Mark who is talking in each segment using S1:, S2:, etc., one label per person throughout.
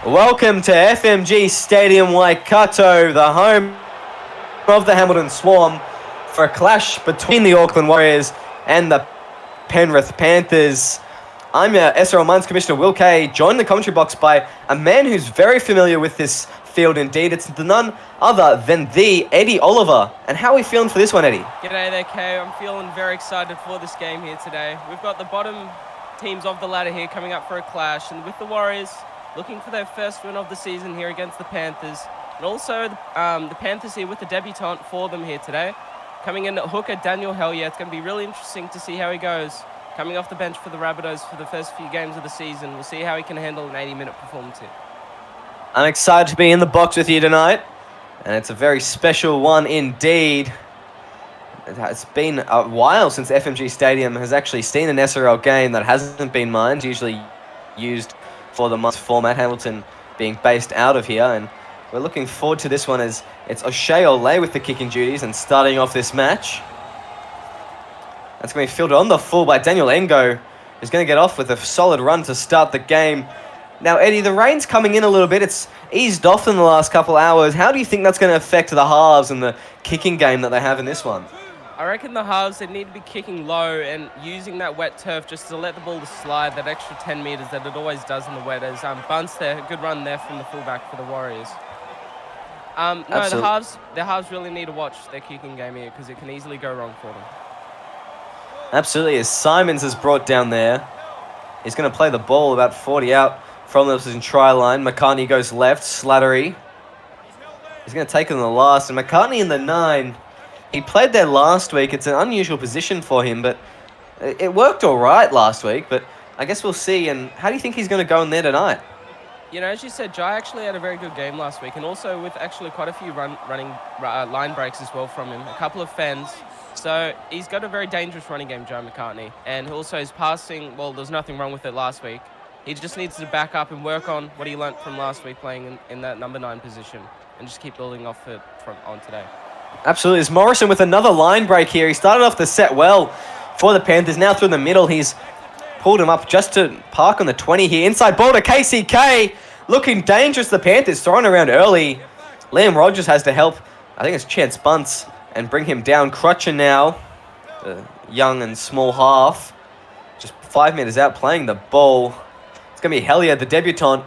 S1: Welcome to FMG Stadium Waikato, the home of the Hamilton Swarm, for a clash between the Auckland Warriors and the Penrith Panthers. I'm SRL Mines Commissioner Will Kay, joined in the commentary box by a man who's very familiar with this field indeed. It's none other than the Eddie Oliver. And how are we feeling for this one, Eddie?
S2: G'day there, Kay. I'm feeling very excited for this game here today. We've got the bottom teams of the ladder here coming up for a clash, and with the Warriors looking for their first win of the season here against the Panthers. And also the Panthers here with the debutant for them here today. Coming in at hooker, Daniel Hellier. It's going to be really interesting to see how he goes. Coming off the bench for the Rabbitohs for the first few games of the season. We'll see how he can handle an 80-minute performance here.
S1: I'm excited to be in the box with you tonight, and it's a very special one indeed. It's been a while since FMG Stadium has actually seen an SRL game that hasn't been mined, usually used for the month format, Hamilton being based out of here, and we're looking forward to this one as it's O'Shea Ole with the kicking duties and starting off this match. That's going to be fielded on the full by Daniel Ngo, who's going to get off with a solid run to start the game. Now, Eddie, the rain's coming in a little bit. It's eased off in the last couple hours. How do you think that's going to affect the halves and the kicking game that they have in this one?
S2: I reckon the halves, they need to be kicking low and using that wet turf just to let the ball slide that extra 10 metres that it always does in the wet. As Bunce there, a good run there from the fullback for the Warriors. No, the halves really need to watch their kicking game here because it can easily go wrong for them.
S1: Absolutely, as Simons is brought down there. He's going to play the ball about 40 out from the opposition try line. McCartney goes left, Slattery. He's going to take it in the last, and McCartney in the 9. He played there last week. It's an unusual position for him, but it worked all right last week, but I guess we'll see. And how do you think he's going to go in there tonight?
S2: You know, as you said, Jai actually had a very good game last week, and also with actually quite a few running line breaks as well from him, a couple of fends. So he's got a very dangerous running game, Joe McCartney. And also his passing, well, there's nothing wrong with it last week. He just needs to back up and work on what he learnt from last week playing in that number 9 position and just keep building off it on today.
S1: Absolutely. It's Morrison with another line break here. He started off the set well for the Panthers. Now through the middle, he's pulled him up just to park on the 20 here. Inside ball to KCK. Looking dangerous, the Panthers throwing around early. Liam Rogers has to help. I think it's Chance Bunce and bring him down. Crutcher now, the young and small half, just 5 meters out playing the ball. It's going to be Hellier, the debutant,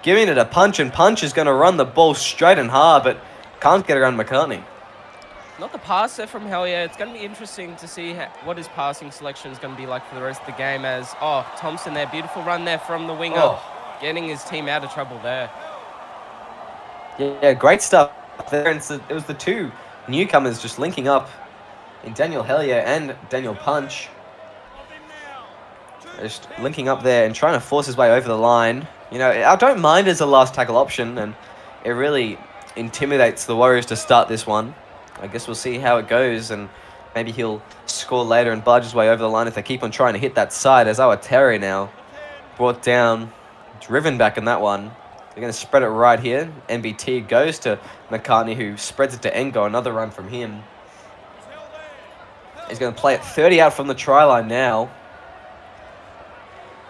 S1: giving it a punch, and Punch is going to run the ball straight and hard, but can't get around McCartney.
S2: Not the pass there from Hellier. It's going to be interesting to see what his passing selection is going to be like for the rest of the game as, Thompson there, beautiful run there from the winger, getting his team out of trouble there.
S1: Yeah, great stuff there. And it was the two newcomers just linking up in Daniel Hellier and Daniel Punch. Just linking up there and trying to force his way over the line. You know, I don't mind as a last tackle option, and it really intimidates the Warriors to start this one. I guess we'll see how it goes, and maybe he'll score later and barge his way over the line if they keep on trying to hit that side. As Terry now brought down, driven back in that one. They're going to spread it right here. NBT goes to McCartney, who spreads it to Ngo. Another run from him. He's going to play it 30 out from the try line now.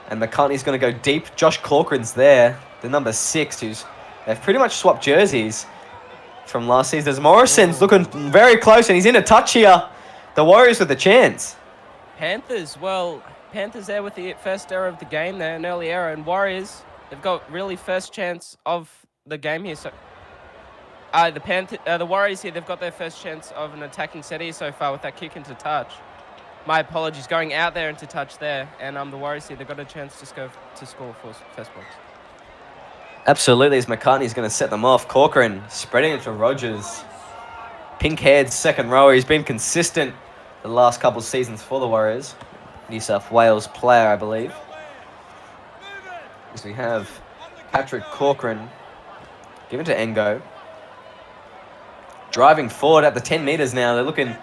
S1: And McCartney's going to go deep. Josh Corcoran's there, the number 6, they've pretty much swapped jerseys from last season. As Morrison's looking very close, and he's in a touch here. The Warriors with a chance.
S2: Panthers there with the first error of the game there, an early error, and Warriors, they've got really first chance of the game here. So, the Warriors here, they've got their first chance of an attacking set here so far with that kick into touch. My apologies, going out there into touch there, and the Warriors here, they've got a chance to score for first box.
S1: Absolutely, as McCartney's going to set them off. Corcoran spreading it to Rogers. Pink-haired second rower. He's been consistent the last couple of seasons for the Warriors. New South Wales player, I believe. As we have Patrick Corcoran given to Ngo. Driving forward at the 10 meters now. They're looking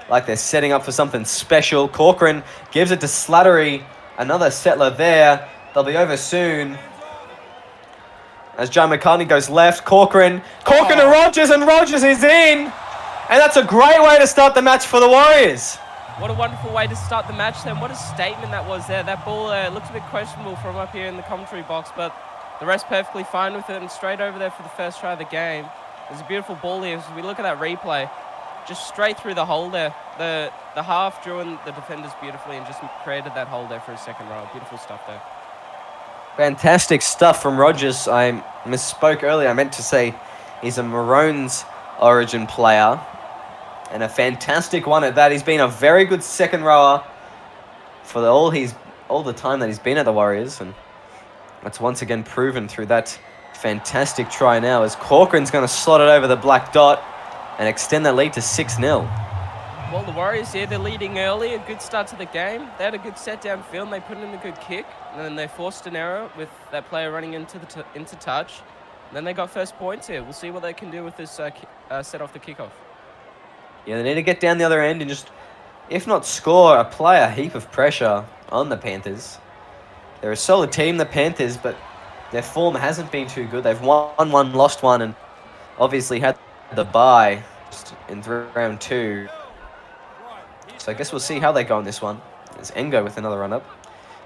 S1: like they're setting up for something special. Corcoran gives it to Slattery. Another settler there. They'll be over soon. As John McCartney goes left, Corcoran to Rogers, and Rogers is in. And that's a great way to start the match for the Warriors.
S2: What a wonderful way to start the match then. What a statement that was there. That ball looks a bit questionable from up here in the commentary box, but The rest perfectly fine with it and straight over there for the first try of the game. There's a beautiful ball here. As we look at that replay, just straight through the hole there. The half drew in the defenders beautifully and just created that hole there for his second row. Beautiful stuff there.
S1: Fantastic stuff from Rogers. I misspoke earlier. I meant to say he's a Maroons origin player. And a fantastic one at that. He's been a very good second rower for all the time that he's been at the Warriors. And that's once again proven through that fantastic try now as Corcoran's going to slot it over the black dot and extend that lead to 6-0.
S2: Well, the Warriors here, they're leading early. A good start to the game. They had a good set downfield and they put in a good kick. And then they forced an error with that player running into touch. And then they got first points here. We'll see what they can do with this set off the kickoff.
S1: Yeah, they need to get down the other end and just, if not score, apply a heap of pressure on the Panthers. They're a solid team, the Panthers, but their form hasn't been too good. They've won one, lost one, and obviously had the bye just in round 2. So I guess we'll see how they go on this one. There's Engo with another run-up.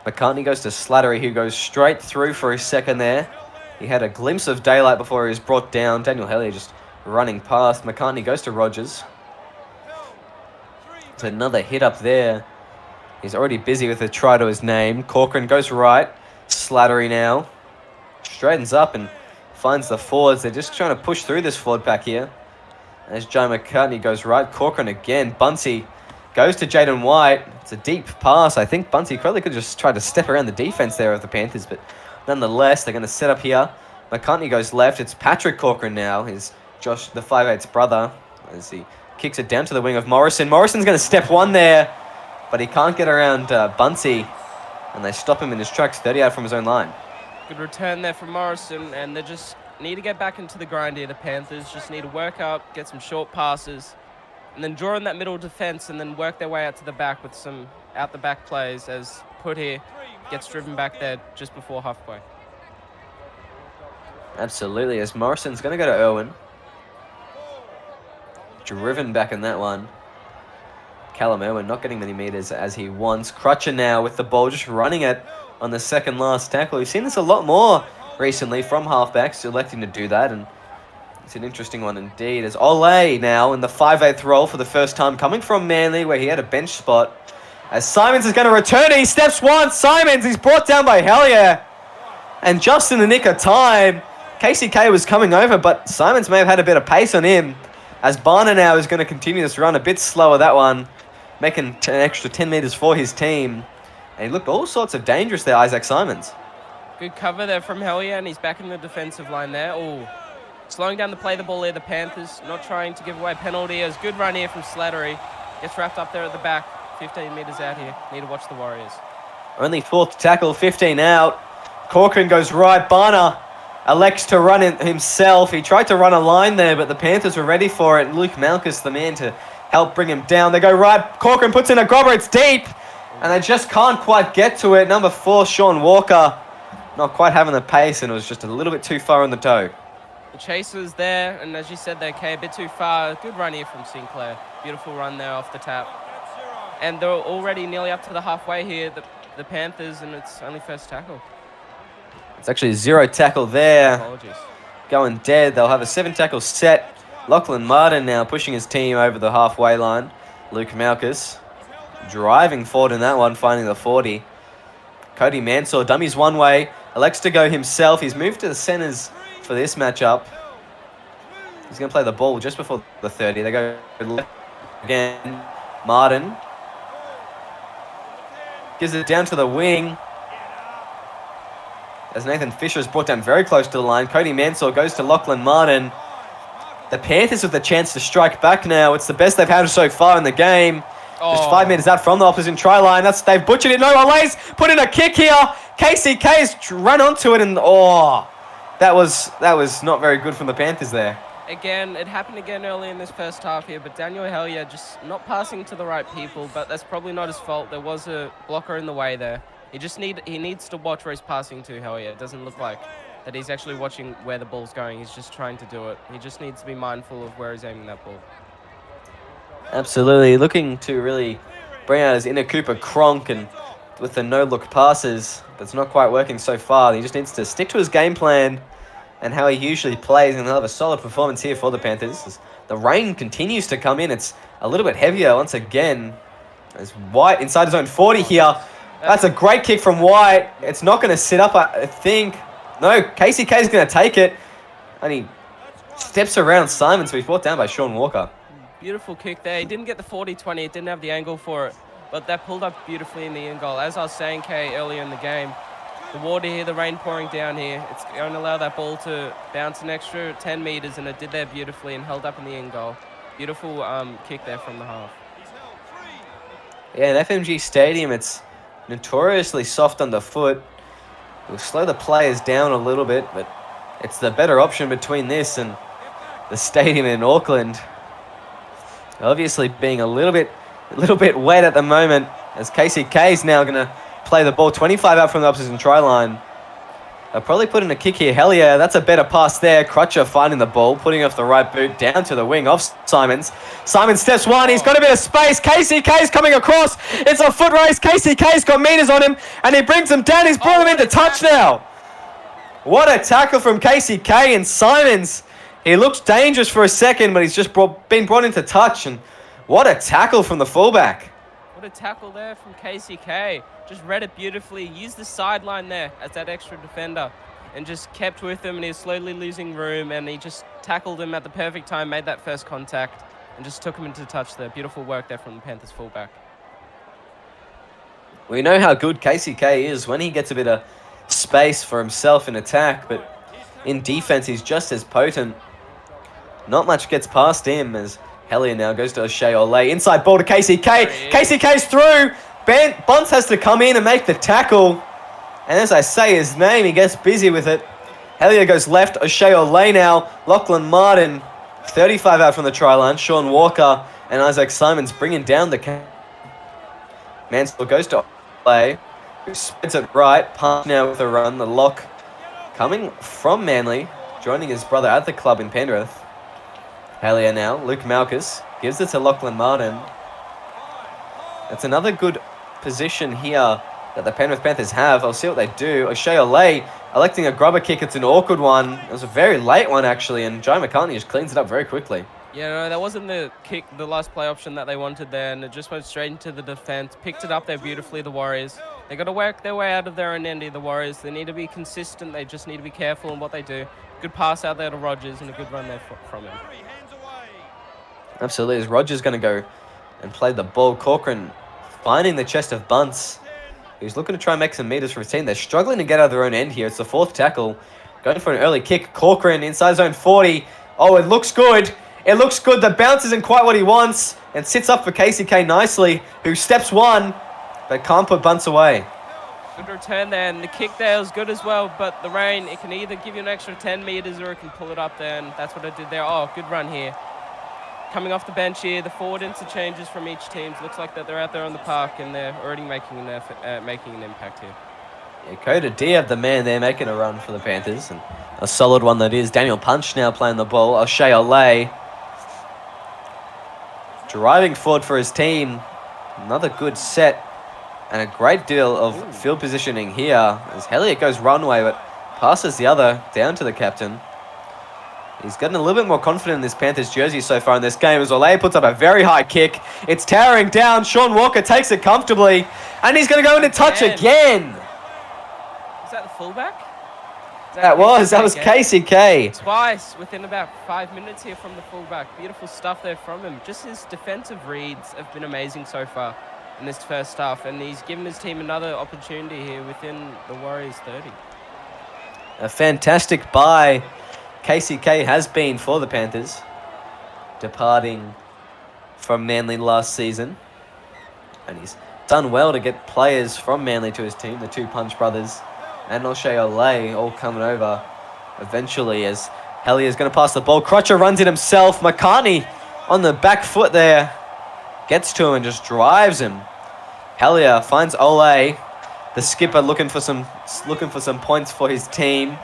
S1: McCartney goes to Slattery, who goes straight through for his second there. He had a glimpse of daylight before he was brought down. Daniel Hellier just running past. McCartney goes to Rogers. It's another hit up there. He's already busy with a try to his name. Corcoran goes right. Slattery now straightens up and finds the forwards. They're just trying to push through this forward pack here. As Joe McCartney goes right. Corcoran again. Bunsey goes to Jaden White. It's a deep pass. I think Bunsey probably could just try to step around the defense there of the Panthers, but nonetheless, they're going to set up here. McCartney goes left. It's Patrick Corcoran now. He's Josh, the 5'8's brother, as he kicks it down to the wing of Morrison. Morrison's going to step one there, but he can't get around Bunsey, and they stop him in his tracks, 30 out from his own line.
S2: Good return there from Morrison, and they just need to get back into the grind here, the Panthers. Just need to work up, get some short passes, and then draw in that middle defense and then work their way out to the back with some out-the-back plays as Put here gets driven back there just before halfway.
S1: Absolutely, as Morrison's going to go to Irwin. Driven back in that one. Callum Irwin not getting many meters as he wants. Crutcher now with the ball, just running it on the second last tackle. We've seen this a lot more recently from halfbacks electing to do that, and it's an interesting one indeed. As Ole now in the 5'8" role for the first time, coming from Manly where he had a bench spot. As Simons is going to return it, he steps once. Simons, he's brought down by Hellier. And just in the nick of time, KCK was coming over, but Simons may have had a bit of pace on him. As Barner now is going to continue this run a bit slower, that one, making an extra 10 meters for his team. And he looked all sorts of dangerous there, Isaac Simons.
S2: Good cover there from Hellier, and he's back in the defensive line there. Oh, slowing down the play the ball here, the Panthers, not trying to give away a penalty. As good run here from Slattery. Gets wrapped up there at the back, 15 meters out here. Need to watch the Warriors.
S1: Only fourth tackle, 15 out. Corcoran goes right. Barner elects to run it himself. He tried to run a line there, but the Panthers were ready for it. Luke Malchus, the man to help bring him down. They go right. Corcoran puts in a grubber. It's deep, and they just can't quite get to it. Number 4, Sean Walker, not quite having the pace, and it was just a little bit too far on the toe.
S2: The chase was there, and as you said there, Kay, a bit too far. Good run here from Sinclair. Beautiful run there off the tap. And they're already nearly up to the halfway here, the Panthers, and it's only first tackle.
S1: It's actually 0 tackle there.
S2: Apologies.
S1: Going dead. They'll have a 7 tackle set. Lachlan Martin now pushing his team over the halfway line. Luke Malchus driving forward in that one, finding the 40. Cody Mansour dummies one way. Elects to go himself. He's moved to the centers for this matchup. He's going to play the ball just before the 30. They go left again. Martin gives it down to the wing. As Nathan Fisher is brought down very close to the line. Cody Mansour goes to Lachlan Martin. The Panthers with the chance to strike back now. It's the best they've had so far in the game. Just 5 meters out from the opposition try line. They've butchered it. No, Ole's put in a kick here. KCK's run onto it, and that was not very good from the Panthers there.
S2: Again, it happened again early in this first half here, but Daniel Hellier just not passing to the right people, but that's probably not his fault. There was a blocker in the way there. He needs to watch where he's passing to, Hellier. It doesn't look like that he's actually watching where the ball's going. He's just trying to do it. He just needs to be mindful of where he's aiming that ball.
S1: Absolutely. Looking to really bring out his inner Cooper Cronk and with the no-look passes, but it's not quite working so far. He just needs to stick to his game plan and how he usually plays, and he'll have a solid performance here for the Panthers. As the rain continues to come in. It's a little bit heavier once again. As White inside his own 40 here. That's a great kick from White. It's not going to sit up, I think. No, KCK is going to take it. And he steps around Simon, so he's brought down by Sean Walker.
S2: Beautiful kick there. He didn't get the 40-20. It didn't have the angle for it. But that pulled up beautifully in the in goal. As I was saying, Kay, earlier in the game, the water here, the rain pouring down here, it's going to allow that ball to bounce an extra 10 metres, and it did there beautifully and held up in the in goal. Beautiful kick there from the half.
S1: Yeah, in FMG Stadium, it's notoriously soft underfoot. It'll slow the players down a little bit, but it's the better option between this and the stadium in Auckland. Obviously being a little bit wet at the moment, as KCK is now going to play the ball 25 out from the opposition try line. They'll probably put in a kick here. Hellier, that's a better pass there. Crutcher finding the ball, putting off the right boot down to the wing off Simons. Simon steps one. He's got a bit of space. KCK's coming across. It's a foot race. KCK's got meters on him, and he brings him down. He's brought him into touch now. What a tackle from KCK, and Simons. He looks dangerous for a second, but he's just been brought into touch, and what a tackle from the fullback.
S2: What a tackle there from KCK. Just read it beautifully. Used the sideline there as that extra defender and just kept with him, and he was slowly losing room, and he just tackled him at the perfect time, made that first contact, and just took him into touch there. Beautiful work there from the Panthers fullback.
S1: We know how good KCK is when he gets a bit of space for himself in attack, but in defense he's just as potent. Not much gets past him as Hellier now goes to O'Shea Ole. Inside ball to KCK. KCK's through. Bunce has to come in and make the tackle. And as I say his name, he gets busy with it. Hellier goes left. O'Shea Ole now. Lachlan Martin, 35 out from the try line. Sean Walker and Isaac Simons bringing down the Mansell goes to Ole, who spreads it right. Punch now with a run. The lock coming from Manly, joining his brother at the club in Penrith. Hellier now. Luke Malchus gives it to Lachlan Martin. It's another good position here that the Penrith Panthers have. I'll see what they do. O'Shea Ole electing a grubber kick. It's an awkward one. It was a very late one, actually, and Joe McCartney just cleans it up very quickly.
S2: Yeah, no, that wasn't the kick, the last play option that they wanted there, and it just went straight into the defense. Picked it up there beautifully, the Warriors. They got to work their way out of their own end here, the Warriors. They need to be consistent. They just need to be careful in what they do. Good pass out there to Rogers and a good run there from him.
S1: Absolutely. As Rogers going to go and play the ball. Corcoran finding the chest of Bunce, who's looking to try and make some meters for his team. They're struggling to get out of their own end here. It's the fourth tackle. Going for an early kick. Corcoran inside zone 40. Oh, it looks good. It looks good. The bounce isn't quite what he wants and sits up for KCK nicely, who steps one but can't put Bunce away.
S2: Good return there, and the kick there was good as well, but the rain, it can either give you an extra 10 meters or it can pull it up there, and that's what it did there. Oh, good run here. Coming off the bench here, the forward interchanges from each team. Looks like that they're out there on the park and they're already making an effort, making an impact here.
S1: Yeah, Coda Diab, the man there, making a run for the Panthers, and a solid one that is. Daniel Punch now playing the ball. O'Shea Ole driving forward for his team. Another good set and a great deal of field positioning here as Hellier goes runway but passes the other down to the captain. He's gotten a little bit more confident in this Panthers jersey so far in this game as Ole puts up a very high kick. It's towering down. Sean Walker takes it comfortably and he's going to go into touch again.
S2: Is that the fullback?
S1: That was KCK.
S2: Twice within about 5 minutes here from the fullback. Beautiful stuff there from him. Just his defensive reads have been amazing so far in this first half, and he's given his team another opportunity here within the Warriors 30.
S1: A fantastic buy KCK has been for the Panthers, departing from Manly last season, and he's done well to get players from Manly to his team, the two Punch brothers and O'Shea Ole all coming over eventually as Hellier is going to pass the ball. Crutcher runs it himself. McCartney on the back foot there gets to him and just drives him. Hellier finds Ole, the skipper, looking for some points for his team.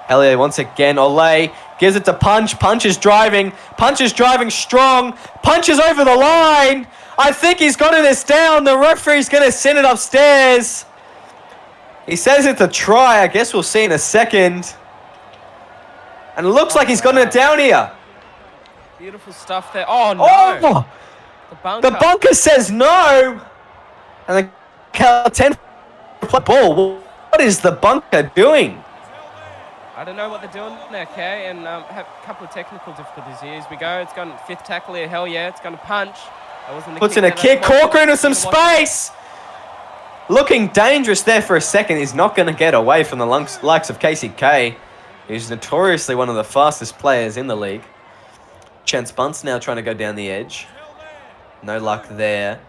S1: Hellier once again. Ole gives it to Punch. Punch is driving strong. Punch is over the line. I think he's gotten this down. The referee's going to send it upstairs. He says it's a try. I guess we'll see in a second. And it looks like he's gotten it down here.
S2: Beautiful stuff there. Oh, no.
S1: Oh!
S2: The
S1: The bunker says no. And the Cal 10 ball. What is the bunker doing?
S2: I don't know what they're doing there, Kay, and have a couple of technical difficulties here. As we go, it's gone fifth tackle here. Hell yeah, it's going to punch. That wasn't the
S1: Puts
S2: kick
S1: in a
S2: there.
S1: kick. Corcoran with some space. Looking dangerous there for a second. He's not going to get away from the likes of Casey K, who's notoriously one of the fastest players in the league. Chance Bunce now trying to go down the edge. No luck there.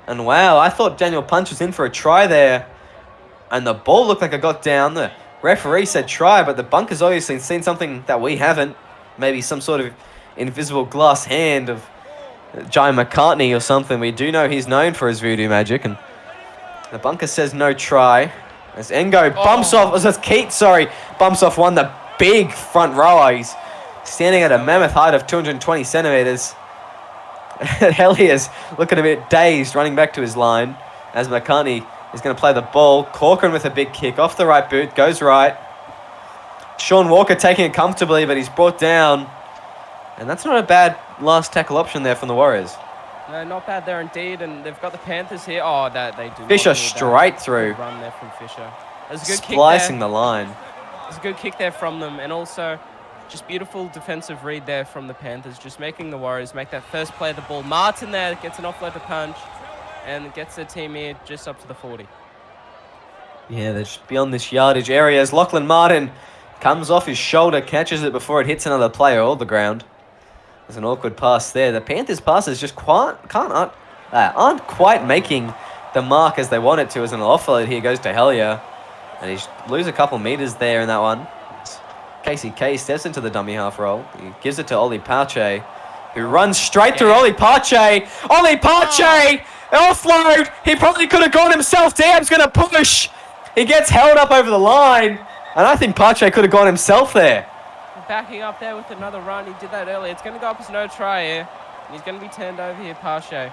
S1: And wow, I thought Daniel Punch was in for a try there. And the ball looked like it got down. The referee said try, but the bunker's obviously seen something that we haven't. Maybe some sort of invisible glass hand of Jai McCartney or something. We do know he's known for his voodoo magic. And the bunker says no try. As Engo bumps off, as Keat, bumps off one, the big front rower. He's standing at a mammoth height of 220 centimeters. Hellier's looking a bit dazed, running back to his line as McCartney is going to play the ball. Corcoran with a big kick off the right boot, goes right. Sean Walker taking it comfortably, but he's brought down. And that's not a bad last tackle option there from the Warriors.
S2: No, not bad there indeed, and they've got the Panthers here. Oh, that they do.
S1: Fisher straight through.
S2: Good run there from Fisher. There's a good
S1: Splicing
S2: kick there.
S1: the line.
S2: There's a good kick there from them, and also just beautiful defensive read there from the Panthers, just making the Warriors make that first play of the ball. Martin there gets an offload to punch and gets their team here just up to the 40.
S1: Yeah, they're just beyond this yardage area as Lachlan Martin comes off his shoulder, catches it before it hits another player or the ground. There's an awkward pass there. The Panthers' passes just aren't quite making the mark as they want it to, as an offload here goes to Hellier. And he's lose a couple meters there in that one. Casey K steps into the dummy half roll. He gives it to Oli Pache, who runs straight through Oli Pache. Oli Pache! Offload! He probably could have gone himself. Dam's going to push. He gets held up over the line. And I think Pache could have gone himself there.
S2: Backing up there with another run. He did that earlier. It's going to go up as no try here. And he's going to be turned over here, Pache.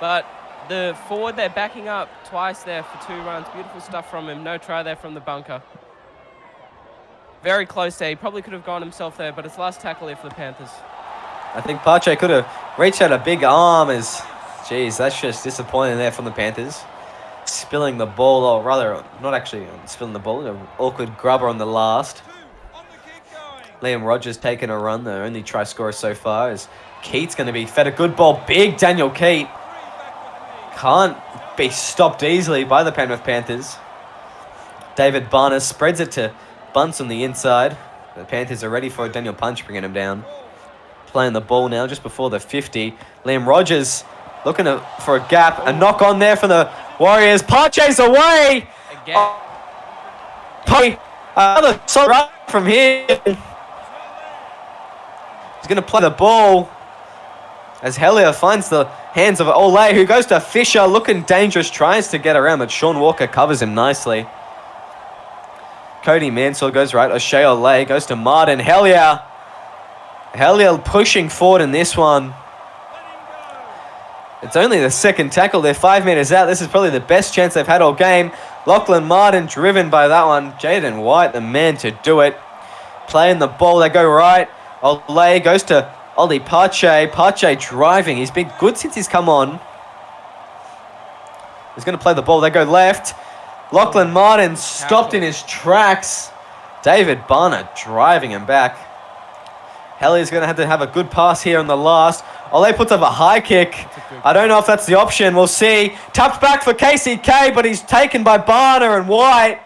S2: But the forward there backing up twice there for 2 runs. Beautiful stuff from him. No try there from the bunker. Very close there. He probably could have gone himself there, but it's last tackle here for the Panthers.
S1: I think Pache could have reached out a big arm as... Geez, that's just disappointing there from the Panthers. Spilling the ball, or rather, not actually spilling the ball, an awkward grubber on the last. Liam Rogers taking a run, the only try scorer so far, as Keat's going to be fed a good ball. Big Daniel Keat. Can't be stopped easily by the Penrith Panthers. David Barner spreads it to Bunce on the inside. The Panthers are ready for a Daniel Punch, bringing him down. Playing the ball now just before the 50. Liam Rogers looking for a gap. A knock on there for the Warriors. Pache's away.
S2: Again.
S1: Another solid run from here. He's going to play the ball as Hellier finds the hands of Ole, who goes to Fisher, looking dangerous, tries to get around, but Sean Walker covers him nicely. Cody Mansell goes right. O'Shea Ole goes to Martin. Hellier pushing forward in this one. It's only the second tackle. They're 5 meters out. This is probably the best chance they've had all game. Lachlan Martin driven by that one. Jaden White, the man to do it. Playing the ball. They go right. Ole goes to Oli Pache. Pache driving. He's been good since he's come on. He's going to play the ball. They go left. Lachlan Martin stopped in his tracks. David Barner driving him back. Hellier's going to have a good pass here on the last. Ole puts up a high kick. I don't know if that's the option. We'll see. Tapped back for KCK, but he's taken by Barner and White.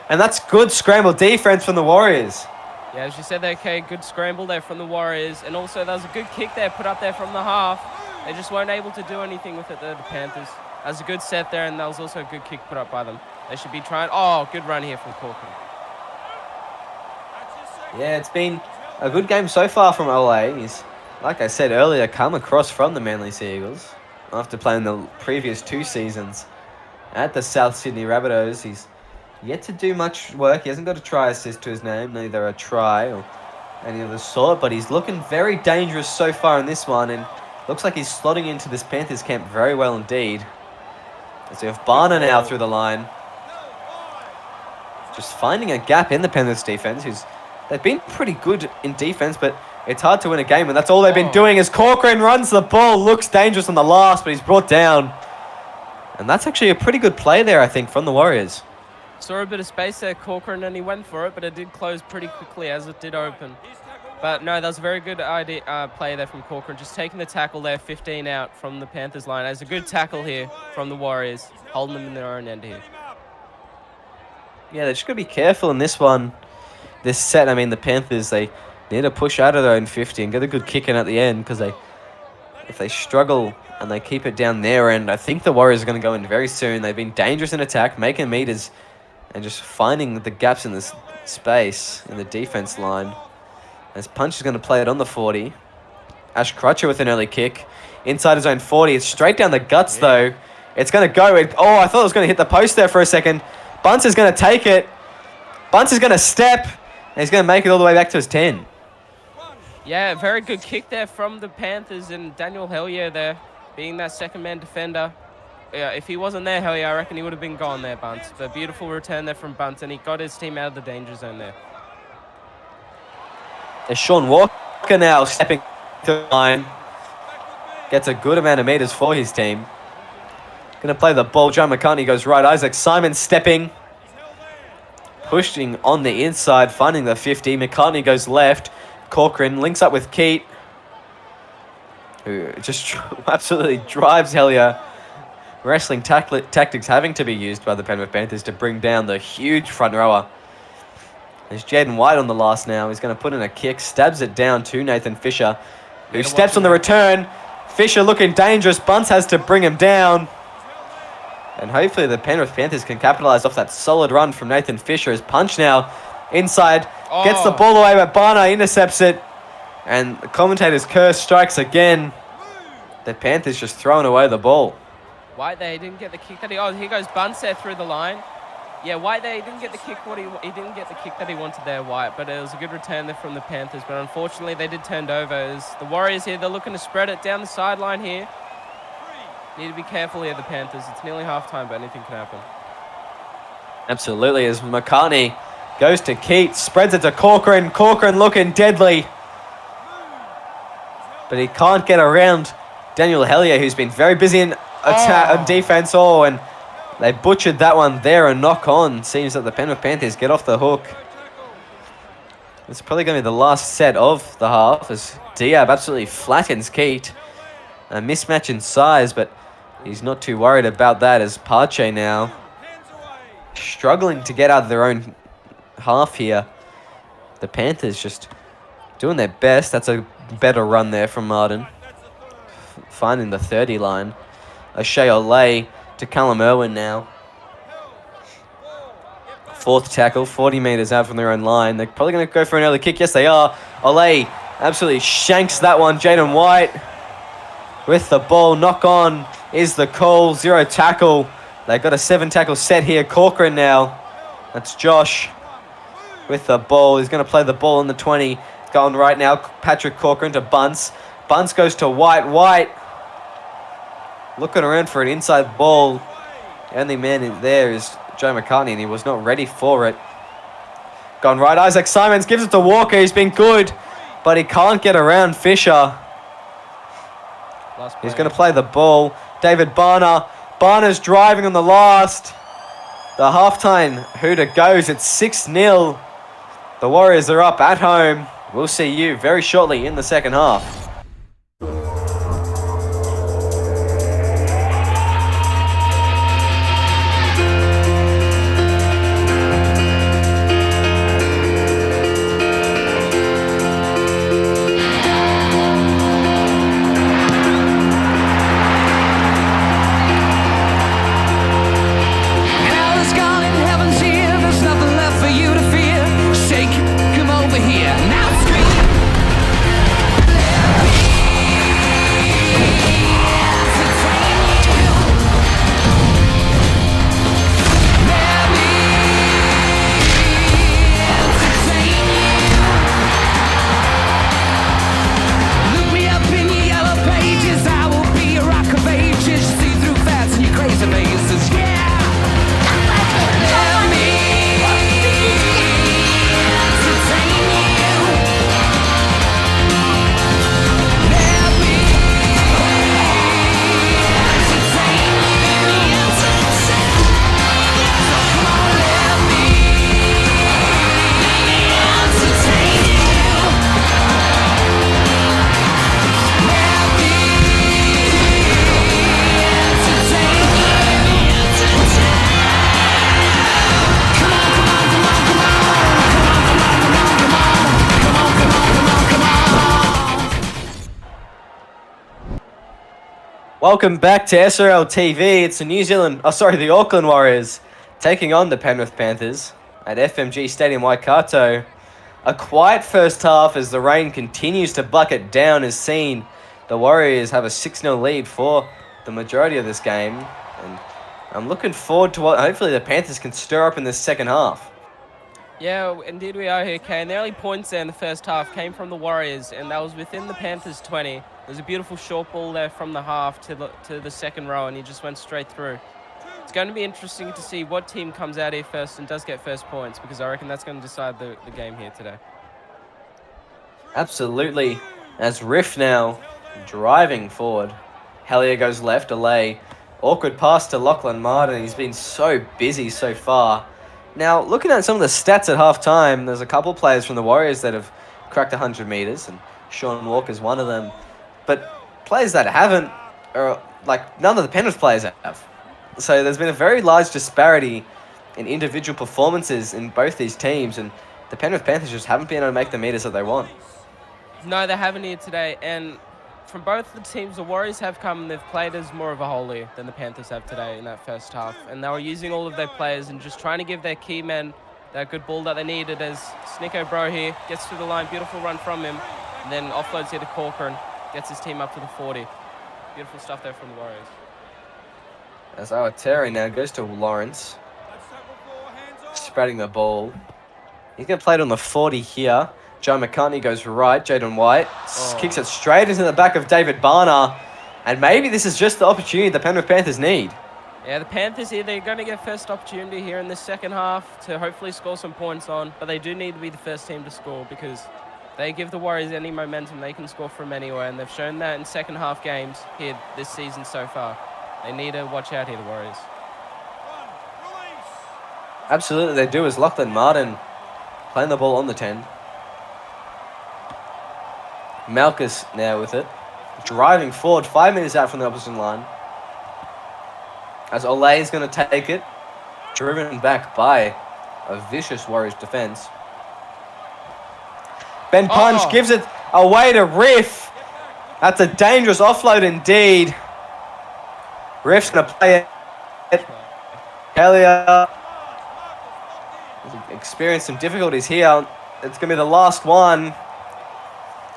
S1: And that's good scramble defense from the Warriors.
S2: Yeah, as you said there, Kay, good scramble there from the Warriors. And also there was a good kick there put up there from the half. They just weren't able to do anything with it there, the Panthers. That was a good set there, and that was also a good kick put up by them. They should be trying... Oh, good run here from Corcoran.
S1: Yeah, it's been a good game so far from Ole. He's, like I said earlier, come across from the Manly Sea Eagles after playing the previous 2 seasons at the South Sydney Rabbitohs. He's yet to do much work. He hasn't got a try assist to his name, neither a try or any of the sort, but he's looking very dangerous so far in this one, and Looks like he's slotting into this Panthers camp very well indeed. As we have Barner now through the line. Just finding a gap in the Panthers defense. They've been pretty good in defense, but it's hard to win a game, and that's all they've been doing. As Corcoran runs the ball, looks dangerous on the last, but he's brought down. And that's actually a pretty good play there, I think, from the Warriors.
S2: Saw a bit of space there, Corcoran, and he went for it, but it did close pretty quickly as it did open. But no, that was a very good play there from Corcoran, just taking the tackle there, 15 out from the Panthers line. As a good tackle here from the Warriors, holding them in their own end here.
S1: Yeah, they're just going to be careful in this one. This set, I mean, the Panthers, they need to push out of their own 50 and get a good kick in at the end, because if they struggle and they keep it down their end, I think the Warriors are going to go in very soon. They've been dangerous in attack, making meters, and just finding the gaps in this space in the defense line. As Punch is going to play it on the 40. Ash Crutcher with an early kick. Inside his own 40. It's straight down the guts, though. It's going to go. I thought it was going to hit the post there for a second. Bunce is going to take it. Bunce is going to step. And he's going to make it all the way back to his 10.
S2: Yeah, very good kick there from the Panthers, and Daniel Hellier there being that second-man defender. Yeah, if he wasn't there, Hellier, I reckon he would have been gone there, Bunce. But beautiful return there from Bunce, and he got his team out of the danger zone there.
S1: As Sean Walker now stepping to the line. Gets a good amount of meters for his team. Going to play the ball. John McCartney goes right. Isaac Simon stepping. Pushing on the inside, finding the 50. McCartney goes left. Corcoran links up with Keat, who just absolutely drives Hellier. Wrestling tactics having to be used by the Penrith Panthers to bring down the huge front rower. There's Jaden White on the last now. He's going to put in a kick, stabs it down to Nathan Fisher, who steps on the return. Fisher looking dangerous. Bunce has to bring him down. And hopefully the Penrith Panthers can capitalize off that solid run from Nathan Fisher. His punch now inside, gets the ball away, but Barner intercepts it. And the commentator's curse strikes again. The Panthers just throwing away the ball.
S2: White there, he didn't get the kick that he... Oh, here goes Bunce there through the line. Yeah, White there, he didn't get the kick he didn't get the kick that he wanted there, White, but it was a good return there from the Panthers. But unfortunately, they did turn over. As the Warriors here, they're looking to spread it down the sideline here. Need to be careful here, the Panthers. It's nearly halftime, but anything can happen.
S1: Absolutely, as McCartney goes to Keat, spreads it to Corcoran. Corcoran looking deadly, but he can't get around Daniel Hellier, who's been very busy in defense. And they butchered that one there. A knock on. Seems that the Penrith Panthers get off the hook. It's probably going to be the last set of the half, as Diab absolutely flattens Keat. A mismatch in size, but he's not too worried about that, as Pache now struggling to get out of their own half here. The Panthers just doing their best. That's a better run there from Martin. Finding the 30 line. O'Shea Olay to Callum Irwin now. Fourth tackle, 40 meters out from their own line. They're probably going to go for an early kick. Yes, they are. Olay absolutely shanks that one. Jaden White with the ball. Knock on is the call. 0 tackle. They've got a 7 tackle set here. Corcoran now. That's Josh with the ball. He's going to play the ball on the 20. It's going right now. Patrick Corcoran to Bunce. Bunce goes to White. White looking around for an inside ball. The only man in there is Joe McCartney, and he was not ready for it. Gone right. Isaac Simons gives it to Walker. He's been good, but he can't get around Fisher. He's going to play the ball. David Barner. Barner's driving on the last. The halftime hooter goes. It's 6-0. The Warriors are up at home. We'll see you very shortly in the second half.
S3: Shake, come over here, now scream.
S1: Welcome back to SRL TV. It's the Auckland Warriors taking on the Penrith Panthers at FMG Stadium Waikato. A quiet first half as the rain continues to bucket down is seen. The Warriors have a 6-0 lead for the majority of this game. And I'm looking forward to what hopefully the Panthers can stir up in this second half.
S2: Yeah, indeed we are here, Kane. The only points there in the first half came from the Warriors, and that was within the Panthers' 20. There's a beautiful short ball there from the half to the second row, and he just went straight through. It's going to be interesting to see what team comes out here first and does get first points, because I reckon that's going to decide the game here today.
S1: Absolutely. As Riff now driving forward. Hellier goes left, delay. Awkward pass to Lachlan Martin. He's been so busy so far. Now, looking at some of the stats at halftime, there's a couple players from the Warriors that have cracked 100 meters, and Sean Walker's one of them. But players that haven't, are like none of the Penrith players have. So there's been a very large disparity in individual performances in both these teams, and the Penrith Panthers just haven't been able to make the meters that they want.
S2: No, they haven't here today, and from both the teams, the Warriors have come and they've played as more of a whole here than the Panthers have today in that first half. And they were using all of their players and just trying to give their key men that good ball that they needed as Snicko Bro here gets through the line, beautiful run from him, and then offloads here to Corcoran, gets his team up to the 40. Beautiful stuff there from the Warriors.
S1: As Awateri now goes to Lawrence, spreading the ball. He's going to play it on the 40 here. Joe McCartney goes right. Jaden White kicks it straight into the back of David Barner. And maybe this is just the opportunity the Penrith Panthers need.
S2: Yeah, the Panthers here, they're going to get first opportunity here in the second half to hopefully score some points on. But they do need to be the first team to score because they give the Warriors any momentum. They can score from anywhere. And they've shown that in second half games here this season so far. They need to watch out here, the Warriors.
S1: Absolutely, they do. As Lachlan Martin playing the ball on the 10. Malchus now with it. Driving forward, 5 meters out from the opposition line. As Olay is going to take it. Driven back by a vicious Warriors defense. Ben Punch gives it away to Riff. That's a dangerous offload indeed. Riff's going to play it. Hellier experienced some difficulties here. It's going to be the last one.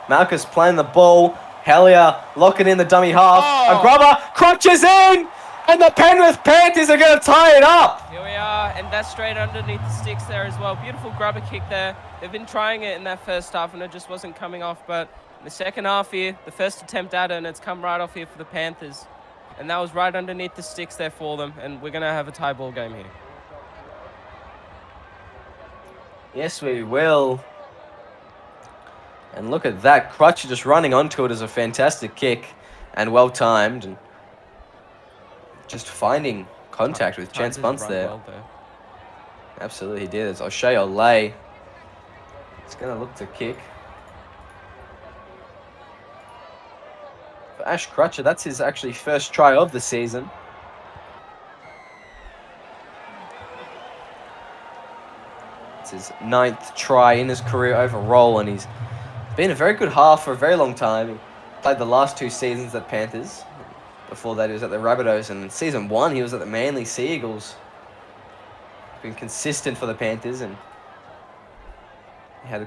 S1: Malchus playing the ball. Hellier locking in the dummy half. A grubber crunches in, and the Penrith Panthers are going to tie it up.
S2: Here we are, and that's straight underneath the sticks there as well. Beautiful grubber kick there. They've been trying it in that first half, and it just wasn't coming off. But in the second half here, the first attempt at it, and it's come right off here for the Panthers. And that was right underneath the sticks there for them, and we're going to have a tie ball game here.
S1: Yes, we will. And look at that. Crutcher just running onto it is a fantastic kick and well timed. And just finding contact with Chance Bunce there.
S2: Well there.
S1: Absolutely, he did. It's O'Shea Olay. He's going to look to kick. For Ash Crutcher, that's his actually first try of the season. It's his 9th try in his career overall, and he's been a very good half for a very long time. He played the last 2 seasons at Panthers. Before that, he was at the Rabbitohs, and in season 1, he was at the Manly Sea Eagles. Been consistent for the Panthers, and he had a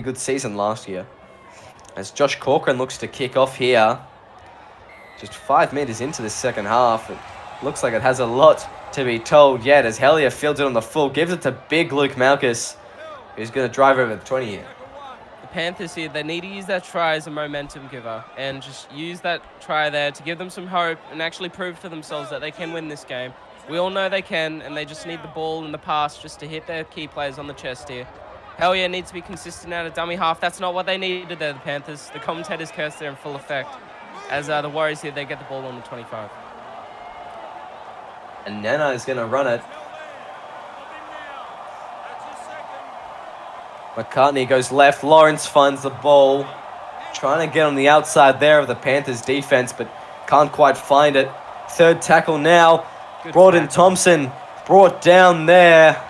S1: good season last year. As Josh Corcoran looks to kick off here, just 5 meters into the second half, it looks like it has a lot to be told yet. As Hellier fields it on the full, gives it to big Luke Malchus, who's going to drive over the 20 here.
S2: Panthers here, they need to use that try as a momentum giver and just use that try there to give them some hope and actually prove to themselves that they can win this game. We all know they can, and they just need the ball in the pass just to hit their key players on the chest here. Hellier needs to be consistent out of dummy half. That's not what they needed there, the Panthers. The commentators cursed there in full effect. As the Warriors here, they get the ball on the 25.
S1: And Nana is going to run it. McCartney goes left. Lawrence finds the ball. Trying to get on the outside there of the Panthers defense, but can't quite find it. Third tackle now. Broden Thompson brought down there.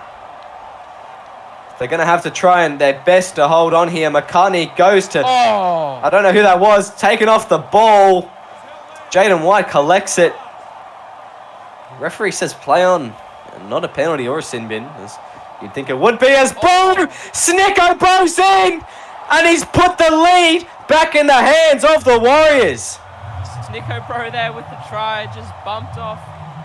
S1: They're going to have to try and their best to hold on here. McCartney goes to... I don't know who that was. Taken off the ball. Jaden White collects it. Referee says play on. Not a penalty or a sin bin, as you'd think it would be, as boom! Snicko Bro's in! And he's put the lead back in the hands of the Warriors.
S2: Snicko Bro there with the try, just bumped off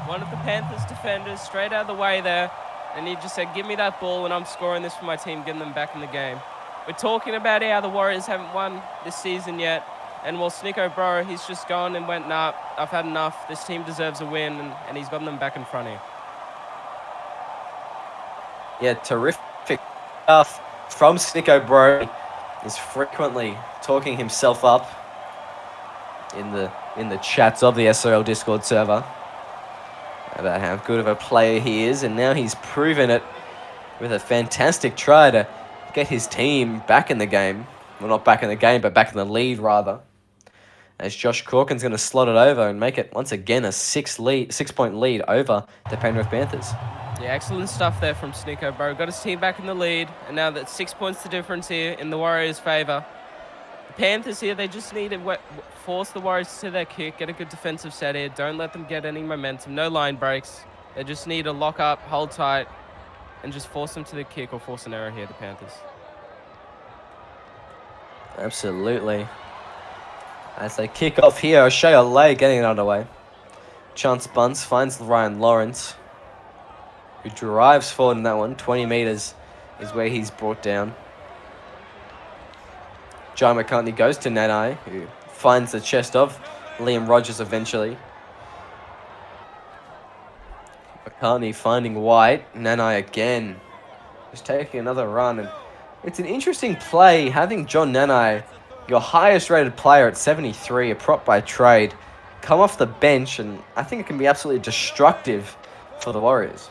S2: one of the Panthers defenders straight out of the way there. And he just said, give me that ball and I'm scoring this for my team, getting them back in the game. We're talking about how the Warriors haven't won this season yet. And while Snicko Bro, he's just gone and went, nah, I've had enough. This team deserves a win, and he's gotten them back in front here.
S1: Yeah, terrific stuff from Snicko Bro. He's frequently talking himself up in the chats of the SRL Discord server about how good of a player he is, and now he's proven it with a fantastic try to get his team back in the game. Well, not back in the game, but back in the lead, rather. As Josh Corkin's going to slot it over and make it, once again, a 6-point lead over the Penrith Panthers.
S2: Yeah, excellent stuff there from Snicko Bro. Got his team back in the lead, and now that's 6 points the difference here in the Warriors' favour. The Panthers here, they just need to force the Warriors to their kick, get a good defensive set here. Don't let them get any momentum, no line breaks. They just need to lock up, hold tight, and just force them to the kick or force an error here, the Panthers.
S1: Absolutely. As they kick off here, O'Shea Lay getting it underway. Chance Bunce finds Ryan Lawrence, who drives forward in that one. 20 metres is where he's brought down. Jai McCartney goes to Nanai, who finds the chest of Liam Rogers eventually. McCartney finding White. Nanai again. Just taking another run. And it's an interesting play having John Nanai, your highest rated player at 73, a prop by trade, come off the bench, and I think it can be absolutely destructive for the Warriors.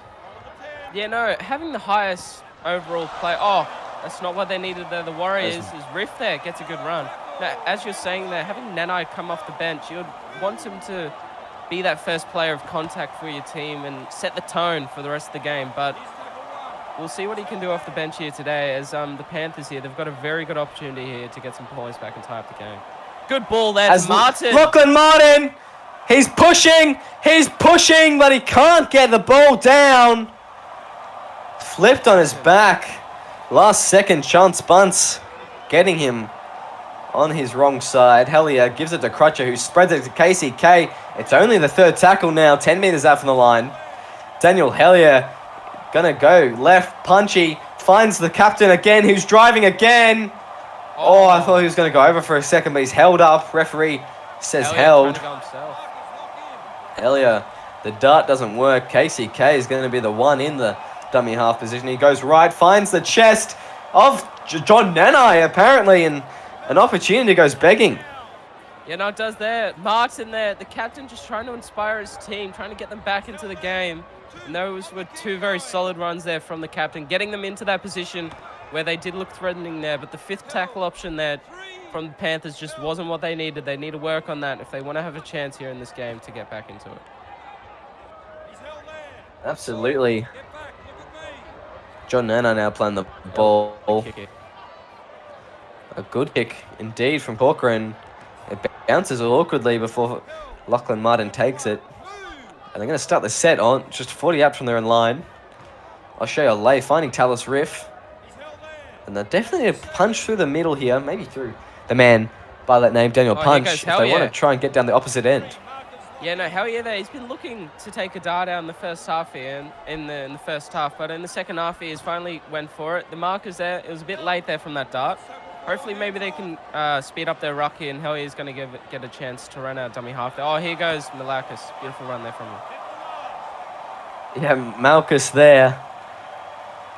S2: Yeah, no, having the highest overall play. Oh, that's not what they needed there. The Warriors is Riff there, gets a good run. Now, as you're saying there, having Nanai come off the bench, you'd want him to be that first player of contact for your team and set the tone for the rest of the game. But we'll see what he can do off the bench here today, as the Panthers here, they've got a very good opportunity here to get some points back and tie up the game. Good ball there to Martin.
S1: Lachlan Martin, he's pushing, but he can't get the ball down. Flipped on his back. Last second Chance Bunce getting him on his wrong side. Hellier gives it to Crutcher, who spreads it to KCK. It's only the third tackle now, 10 metres out from the line. Daniel Hellier gonna go left, punchy, finds the captain again, who's driving again. Oh, I thought he was gonna go over for a second, but he's held up. Referee says
S2: Hellier
S1: held.
S2: trying to go himself.
S1: Hellier, the dart doesn't work. KCK is going to be the one in the dummy half position. He goes right, finds the chest of John Nanai, apparently, and an opportunity goes begging.
S2: Yeah, no, it does there. Martin there, the captain just trying to inspire his team, trying to get them back into the game. And those were two very solid runs there from the captain, getting them into that position where they did look threatening there. But the fifth tackle option there from the Panthers just wasn't what they needed. They need to work on that if they want to have a chance here in this game to get back into it.
S1: Absolutely. John Nanai now playing the ball. A good kick indeed from Corcoran. It bounces awkwardly before Lachlan Martin takes it. And they're going to start the set on just 40 out from their own line. O'Shea Lay finding Tallis Riff. And they're definitely a punch through the middle here, maybe through the man by that name, Daniel Punch, if they want to try and get down the opposite end.
S2: Yeah, no, Hellier there. He's been looking to take a dart out in the first half here, in the first half, but in the second half he has finally went for it. The markers there, it was a bit late there from that dart. Hopefully maybe they can speed up their ruck here, and Hellier's going to get a chance to run out dummy half there. Oh, here goes Malakis. Beautiful run there from him.
S1: Yeah, Malkus there.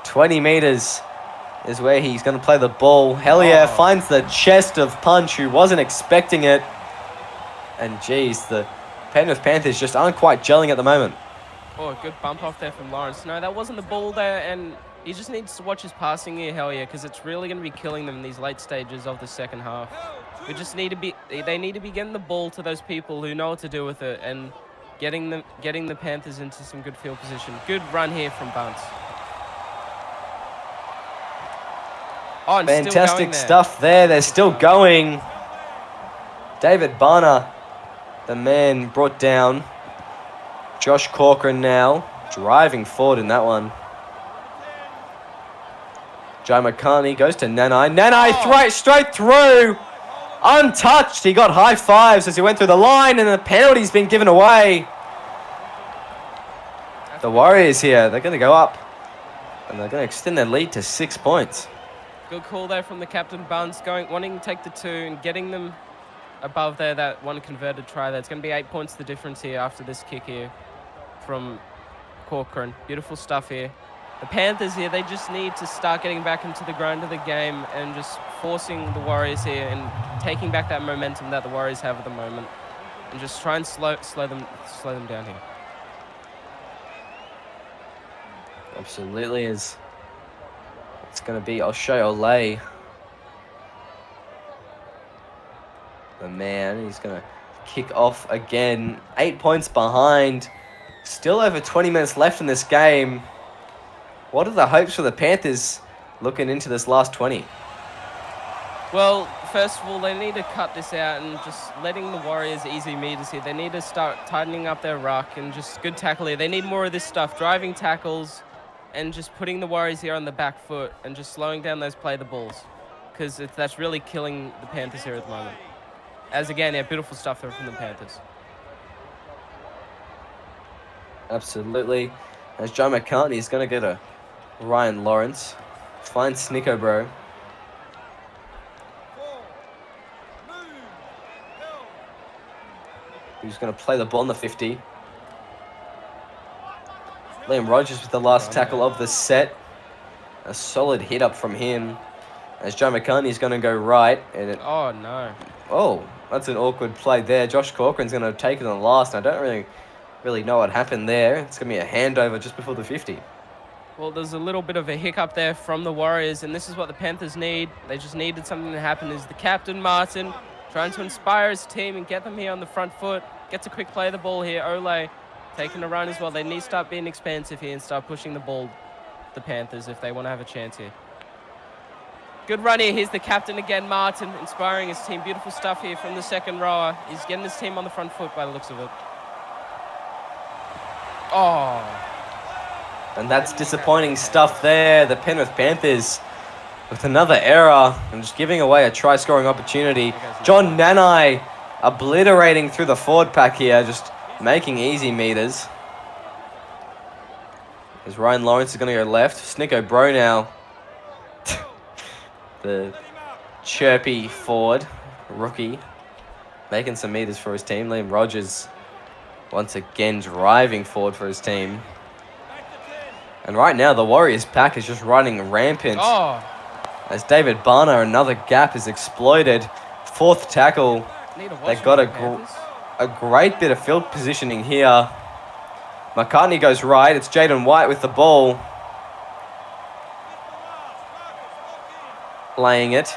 S1: 20 metres is where he's going to play the ball. Hellier finds the chest of Punch, who wasn't expecting it. And geez, the Penrith Panthers just aren't quite gelling at the moment.
S2: Oh, a good bump off there from Lawrence. No, that wasn't the ball there, and he just needs to watch his passing here, Hellier, because it's really going to be killing them in these late stages of the second half. They need to be getting the ball to those people who know what to do with it, and getting the Panthers into some good field position. Good run here from Bunce. Oh, and
S1: fantastic stuff there. They're still going. David Barner the man brought down. Josh Corcoran now driving forward in that one. Joe McCartney goes to Nanai. Nanai straight through. Untouched. He got high fives as he went through the line, and the penalty's been given away. The Warriors here, they're going to go up, and they're going to extend their lead to 6 points.
S2: Good call there from the captain, Buns, wanting to take the 2 and getting them above there, that one converted try there. It's going to be 8 points the difference here after this kick here from Corcoran. Beautiful stuff here. The Panthers here, they just need to start getting back into the grind of the game and just forcing the Warriors here and taking back that momentum that the Warriors have at the moment, and just try and slow them down here.
S1: Absolutely is. It's going to be O'Shea Olay. The man, he's going to kick off again. 8 points behind. Still over 20 minutes left in this game. What are the hopes for the Panthers looking into this last 20?
S2: Well, first of all, they need to cut this out and just letting the Warriors easy meters here. They need to start tightening up their ruck and just good tackle here. They need more of this stuff, driving tackles and just putting the Warriors here on the back foot and just slowing down those play the balls, because that's really killing the Panthers here at the moment. As again, yeah, beautiful stuff there from the Panthers.
S1: Absolutely. As Joe McCartney is going to get a Ryan Lawrence. Fine Snicko, bro. He's going to play the ball on the 50. Liam Rogers with the last tackle of the set. A solid hit up from him. As Joe McCartney is going to go right. And
S2: oh, no.
S1: Oh, that's an awkward play there. Josh Corcoran's going to take it on the last. And I don't really know what happened there. It's going to be a handover just before the 50.
S2: Well, there's a little bit of a hiccup there from the Warriors, and this is what the Panthers need. They just needed something to happen. Is the captain, Martin, trying to inspire his team and get them here on the front foot. Gets a quick play of the ball here. Ole taking a run as well. They need to start being expansive here and start pushing the ball, the Panthers, if they want to have a chance here. Good run here. Here's the captain again, Martin, inspiring his team. Beautiful stuff here from the second rower. He's getting his team on the front foot by the looks of it. Oh.
S1: And that's disappointing stuff there. The Penrith Panthers with another error and just giving away a try-scoring opportunity. John Nanai obliterating through the forward pack here, just making easy meters. As Ryan Lawrence is going to go left. Snicko Bro now. The chirpy forward, rookie, making some meters for his team. Liam Rogers once again driving forward for his team. And right now, the Warriors pack is just running rampant.
S2: Oh.
S1: As David Barner, another gap is exploited. Fourth tackle. They got a great bit of field positioning here. McCartney goes right. It's Jaden White with the ball. Playing it.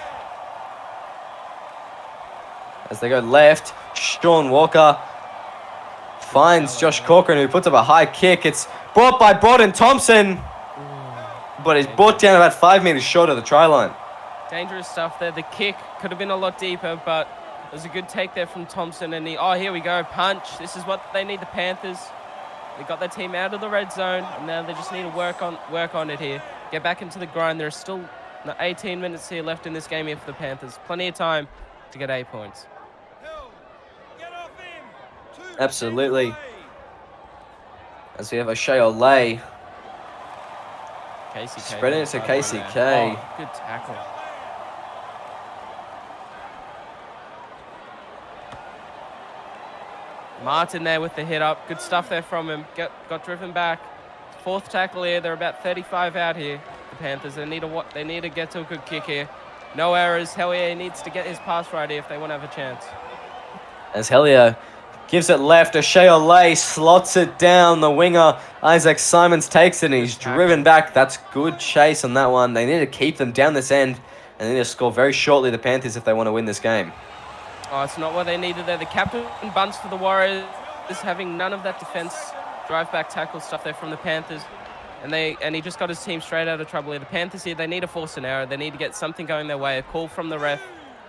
S1: As they go left, Sean Walker finds Josh Corcoran, who puts up a high kick. It's brought by Brodden Thompson, but it's brought down about 5 meters short of the try line.
S2: Dangerous stuff there. The kick could have been a lot deeper, but it was a good take there from Thompson. And here we go, punch. This is what they need, the Panthers. They got their team out of the red zone, and now they just need to work on it here. Get back into the grind. There's still 18 minutes here left in this game here for the Panthers. Plenty of time to get 8 points.
S1: Absolutely. As we have O'Shea Olay.
S2: KCK
S1: spreading it to KCK.
S2: Oh, good tackle. Martin there with the hit up. Good stuff there from him. Got driven back. Fourth tackle here. They're about 35 out here, the Panthers. They need to get to a good kick here. No errors. Hellier needs to get his pass right here if they want to have a chance.
S1: As Hellier gives it left, O'Shea Olay slots it down. The winger, Isaac Simons, takes it and he's driven back. That's good chase on that one. They need to keep them down this end and they need to score very shortly, the Panthers, if they want to win this game.
S2: Oh, it's not what they needed there. The captain bunts for the Warriors is having none of that defense, drive back tackle stuff there from the Panthers. And he just got his team straight out of trouble here. The Panthers here, they need to force an error. They need to get something going their way. A call from the ref,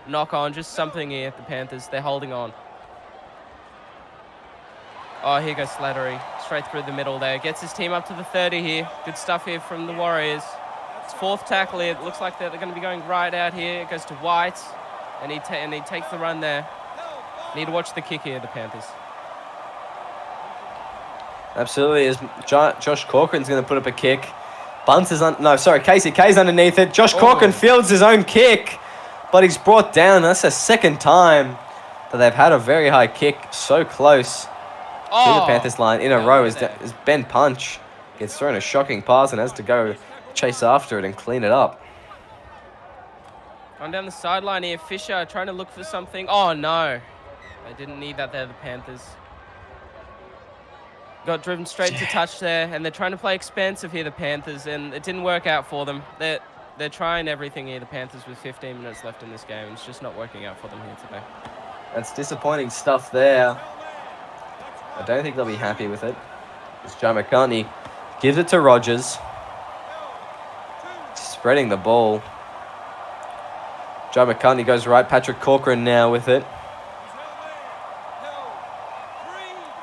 S2: knock on, just something here, the Panthers. They're holding on. Oh, here goes Slattery. Straight through the middle there. Gets his team up to the 30 here. Good stuff here from the Warriors. It's fourth tackle here. It looks like they're going to be going right out here. It goes to White, and he takes the run there. Need to watch the kick here, the Panthers.
S1: Absolutely. As Josh Corcoran's going to put up a kick. Bunce is Casey K's underneath it. Josh Corcoran fields his own kick, but he's brought down. That's the second time that they've had a very high kick so close to the Panthers line in a row. As Ben Punch gets thrown a shocking pass and has to go chase after it and clean it up.
S2: On down the sideline here, Fisher trying to look for something. Oh no, they didn't need that there, the Panthers. Got driven straight to touch there, and they're trying to play expansive here, the Panthers, and it didn't work out for them. They're trying everything here, the Panthers, with 15 minutes left in this game. It's just not working out for them here today.
S1: That's disappointing stuff there. I don't think they'll be happy with it. As Joe McCartney gives it to Rogers. Spreading the ball. Joe McCartney goes right. Patrick Corcoran now with it.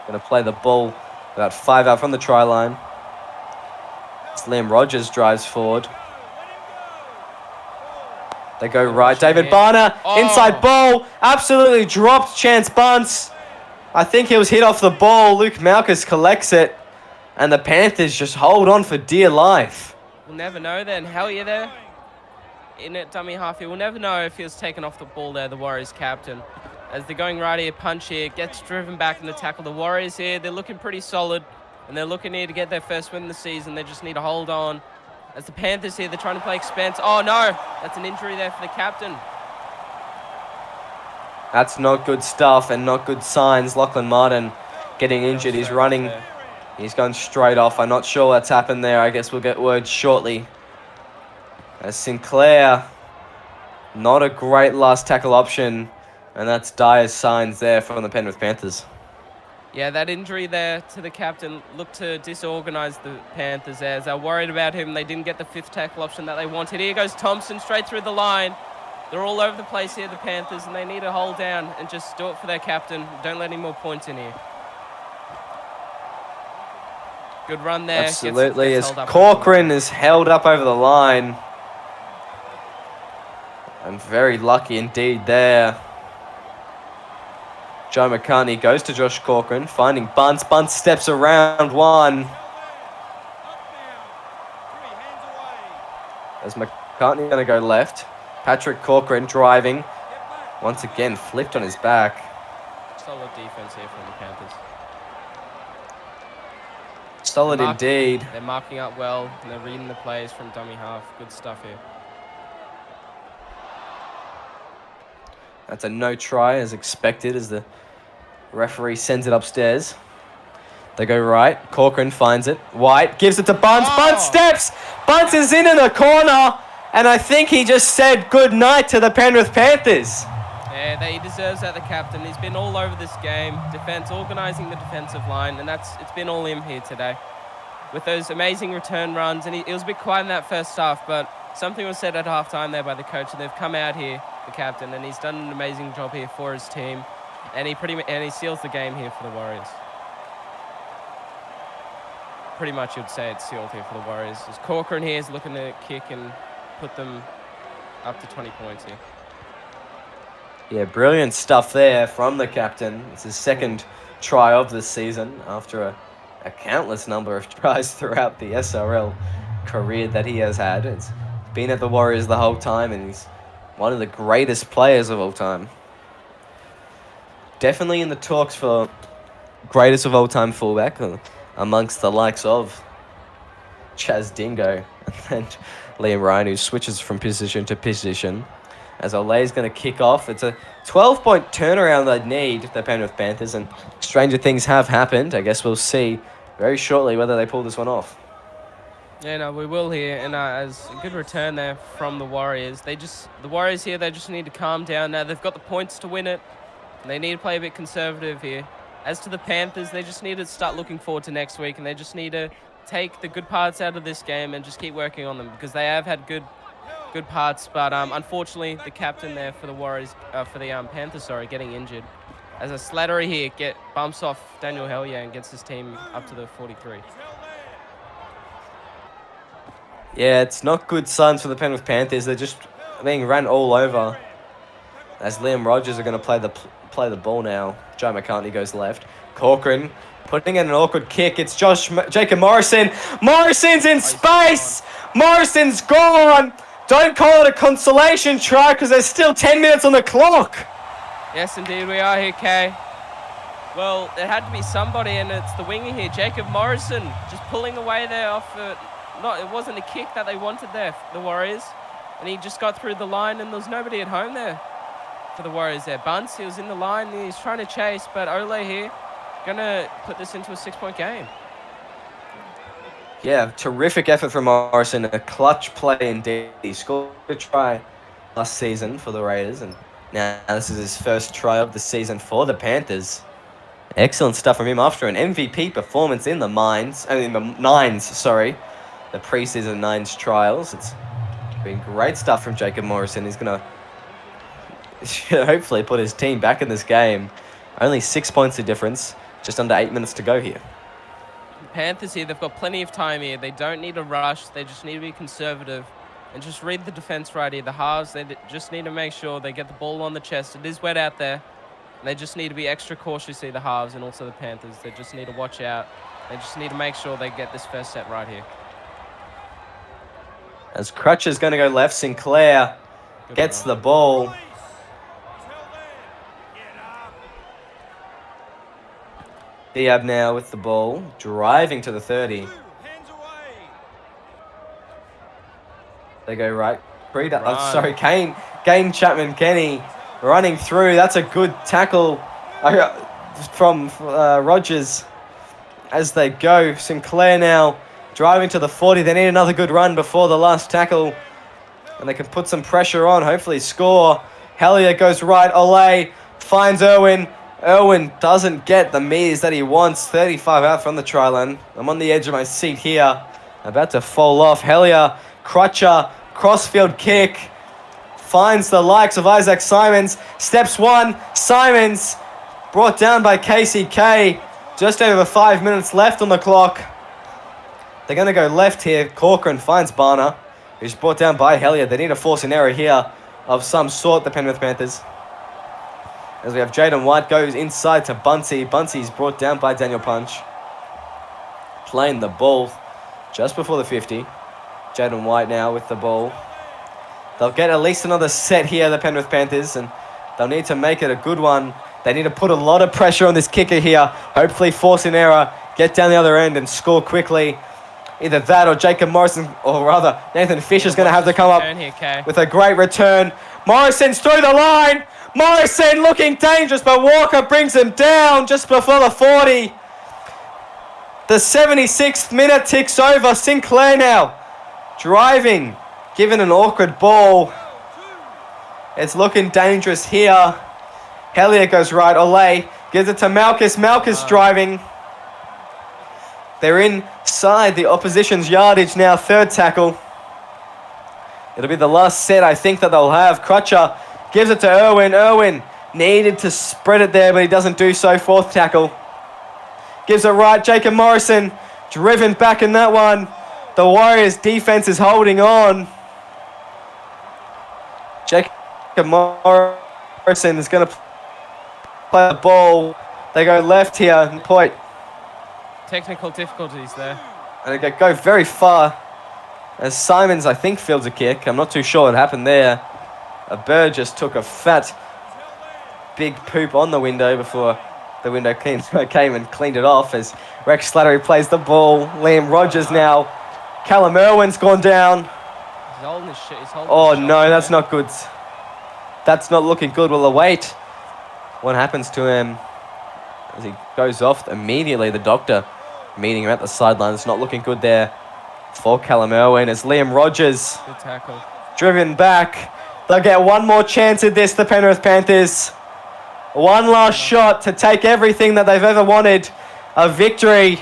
S1: Going to play the ball about 5 out from the try line. As Liam Rogers drives forward. They go right. David Barner, inside ball. Absolutely dropped Chance Bunce. I think he was hit off the ball. Luke Malkus collects it. And the Panthers just hold on for dear life.
S2: We'll never know then. Hellier there in at dummy half here. We'll never know if he was taken off the ball there, the Warriors captain. As they're going right here, Punch here, gets driven back in the tackle. The Warriors here, they're looking pretty solid. And they're looking here to get their first win of the season. They just need to hold on. As the Panthers here, they're trying to play expense. Oh no, that's an injury there for the captain.
S1: That's not good stuff and not good signs. Lachlan Martin getting injured. He's running. He's gone straight off. I'm not sure what's happened there. I guess we'll get word shortly. As Sinclair, not a great last tackle option. And that's dire signs there from the Penrith Panthers.
S2: Yeah, that injury there to the captain looked to disorganise the Panthers there. As they're worried about him, they didn't get the fifth tackle option that they wanted. Here goes Thompson straight through the line. They're all over the place here, the Panthers, and they need to hold down and just do it for their captain. Don't let any more points in here. Good run there.
S1: Absolutely, as Corcoran is held up over the line. And very lucky indeed there. Joe McCartney goes to Josh Corcoran, finding Bunce. Bunce steps around one. As McCartney going to go left. Patrick Corcoran driving. Once again, flipped on his back.
S2: Solid defense here from the Panthers.
S1: Solid indeed.
S2: They're marking up well, and they're reading the plays from dummy half. Good stuff here.
S1: That's a no try as expected as the referee sends it upstairs. They go right. Corcoran finds it. White gives it to Bunce. Bunce steps. Bunce is in the corner. And I think he just said good night to the Penrith Panthers.
S2: Yeah, he deserves that, the captain. He's been all over this game. Defense, organising the defensive line. And it's been all him here today. With those amazing return runs. And he was a bit quiet in that first half. But something was said at halftime there by the coach. And they've come out here, the captain. And he's done an amazing job here for his team. And he seals the game here for the Warriors. Pretty much you'd say it's sealed here for the Warriors. As Corcoran here is looking to kick and put them up to 20 points here.
S1: Yeah, brilliant stuff there from the captain. It's his second try of the season after a countless number of tries throughout the SRL career that he has had. It's been at the Warriors the whole time, and he's one of the greatest players of all time. Definitely in the talks for greatest of all time fullback amongst the likes of Chaz Dingo and Liam Ryan, who switches from position to position. As Ole's going to kick off. It's a 12-point turnaround they need, the Penrith Panthers, and stranger things have happened. I guess we'll see very shortly whether they pull this one off.
S2: Yeah, no, we will here, and as a good return there from the Warriors. The Warriors here, they just need to calm down now. They've got the points to win it, and they need to play a bit conservative here. As to the Panthers, they just need to start looking forward to next week, and they just need to take the good parts out of this game and just keep working on them, because they have had good parts, but unfortunately the captain there for the Warriors, for the Panthers, getting injured. As a Slattery here bumps off Daniel Hellier and gets his team up to the 43.
S1: Yeah, it's not good signs for the Penrith Panthers. They're just being run all over. As Liam Rogers are going to play the ball now. Joe McCartney goes left. Corcoran putting in an awkward kick. It's Jacob Morrison. Morrison's in space. Morrison's gone. Don't call it a consolation try because there's still 10 minutes on the clock.
S2: Yes, indeed, we are here, Kay. Well, it had to be somebody, and it's the winger here, Jacob Morrison, just pulling away there off it wasn't a kick that they wanted there, the Warriors, and he just got through the line, and there was nobody at home there for the Warriors there. Bunce, he was in the line, and he's trying to chase, but Ole here going to put this into a 6-point game.
S1: Yeah, terrific effort from Morrison, a clutch play indeed. He scored a try last season for the Raiders, and now this is his first try of the season for the Panthers. Excellent stuff from him after an MVP performance in the the preseason nines trials. It's been great stuff from Jacob Morrison. He's going to hopefully put his team back in this game. Only 6 points of difference, just under 8 minutes to go here.
S2: Panthers here, they've got plenty of time here. They don't need to rush. They just need to be conservative and just read the defense right here. The halves, they just need to make sure they get the ball on the chest. It is wet out there. And they just need to be extra cautious here, the halves and also the Panthers. They just need to watch out. They just need to make sure they get this first set right here.
S1: As Crutch is going to go left, Sinclair gets the ball. Diab now with the ball, driving to the 30. They go right. Kane Chapman-Kenny running through. That's a good tackle from Rogers as they go. Sinclair now driving to the 40. They need another good run before the last tackle, and they can put some pressure on, hopefully score. Hellier goes right. Ole finds Irwin. Irwin doesn't get the meters that he wants. 35 out from the try line. I'm on the edge of my seat here. About to fall off. Hellier, Crutcher, crossfield kick. Finds the likes of Isaac Simons. Steps one. Simons brought down by KCK. Just over 5 minutes left on the clock. They're going to go left here. Corcoran finds Barner, who's brought down by Hellier. They need to force an error here of some sort, the Penrith Panthers. As we have Jaden White goes inside to Bunsey. Bunsey's brought down by Daniel Punch. Playing the ball just before the 50. Jaden White now with the ball. They'll get at least another set here, the Penrith Panthers, and they'll need to make it a good one. They need to put a lot of pressure on this kicker here. Hopefully force an error, get down the other end and score quickly. Either that or Jacob Morrison, or rather Nathan Fisher's going to have to come up with a great return. Morrison's through the line. Morrison looking dangerous, but Walker brings him down just before the 40. The 76th minute ticks over. Sinclair now driving, given an awkward ball. It's looking dangerous here. Hellier goes right. Ole gives it to Malchus. Malchus driving. They're inside the opposition's yardage now. Third tackle. It'll be the last set, I think, that they'll have. Crutcher gives it to Irwin. Irwin needed to spread it there, but he doesn't do so. Fourth tackle. Gives it right. Jacob Morrison driven back in that one. The Warriors' defense is holding on. Jacob Morrison is going to play the ball. They go left here. Point.
S2: Technical difficulties there.
S1: And they go very far. As Simons, I think, fields a kick. I'm not too sure what happened there. A bird just took a fat, big poop on the window before the window came and cleaned it off as Rex Slattery plays the ball. Liam Rogers now. Callum Irwin's gone down.
S2: He's holding his shit.
S1: Oh, no, that's not good. That's not looking good. We'll await what happens to him as he goes off immediately. The doctor meeting him at the sideline. It's not looking good there for Callum Irwin as Liam Rogers
S2: good tackle.
S1: Driven back. They'll get one more chance at this, the Penrith Panthers. One last shot to take everything that they've ever wanted. A victory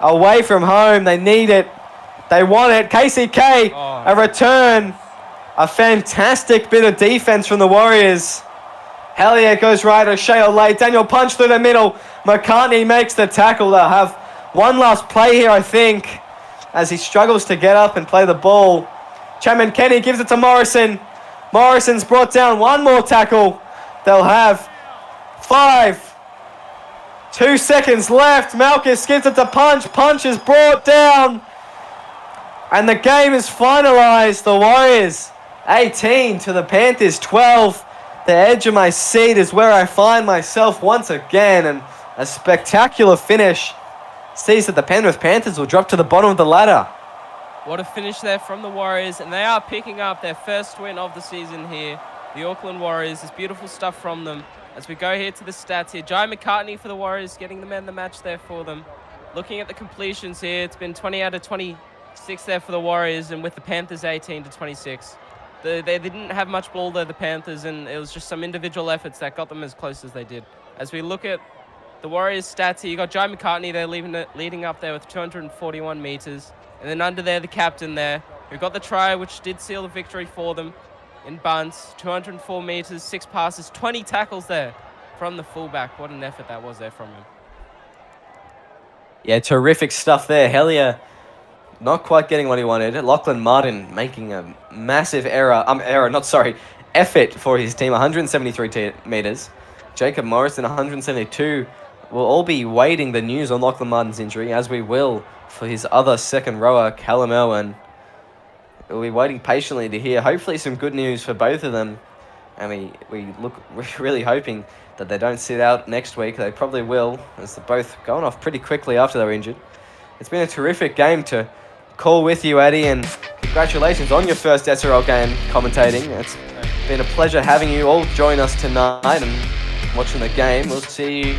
S1: away from home. They need it. They want it. KCK, a return. A fantastic bit of defense from the Warriors. Hellier goes right, O'Shea late. Daniel punch through the middle. McCartney makes the tackle. They'll have one last play here, I think, as he struggles to get up and play the ball. Chapman Kenny gives it to Morrison. Morrison's brought down. One more tackle. They'll have 2 seconds left. Malchus gives it to Punch. Punch is brought down. And the game is finalised. The Warriors 18 to the Panthers 12. The edge of my seat is where I find myself once again. And a spectacular finish sees that the Penrith Panthers will drop to the bottom of the ladder.
S2: What a finish there from the Warriors. And they are picking up their first win of the season here. The Auckland Warriors. There's beautiful stuff from them. As we go here to the stats here. Jai McCartney for the Warriors, getting the man of the match there for them. Looking at the completions here, it's been 20 out of 26 there for the Warriors. And with the Panthers 18 to 26. They didn't have much ball there, the Panthers, and it was just some individual efforts that got them as close as they did. As we look at the Warriors' stats here, you got Jai McCartney there leading up there with 241 metres. And then under there, the captain there, who got the try, which did seal the victory for them in bunts. 204 metres, 6 passes, 20 tackles there from the fullback. What an effort that was there from him.
S1: Yeah, terrific stuff there. Hellier not quite getting what he wanted. Lachlan Martin making a massive effort for his team. 173 metres. Jacob Morrison, 172. We'll all be waiting the news on Lachlan Martin's injury, as we will for his other second rower, Callum Irwin. We'll be waiting patiently to hear, hopefully, some good news for both of them. And we're really hoping that they don't sit out next week. They probably will, as they're both going off pretty quickly after they were injured. It's been a terrific game to call with you, Eddie, and congratulations on your first SRL game commentating. It's been a pleasure having you all join us tonight and watching the game. We'll see you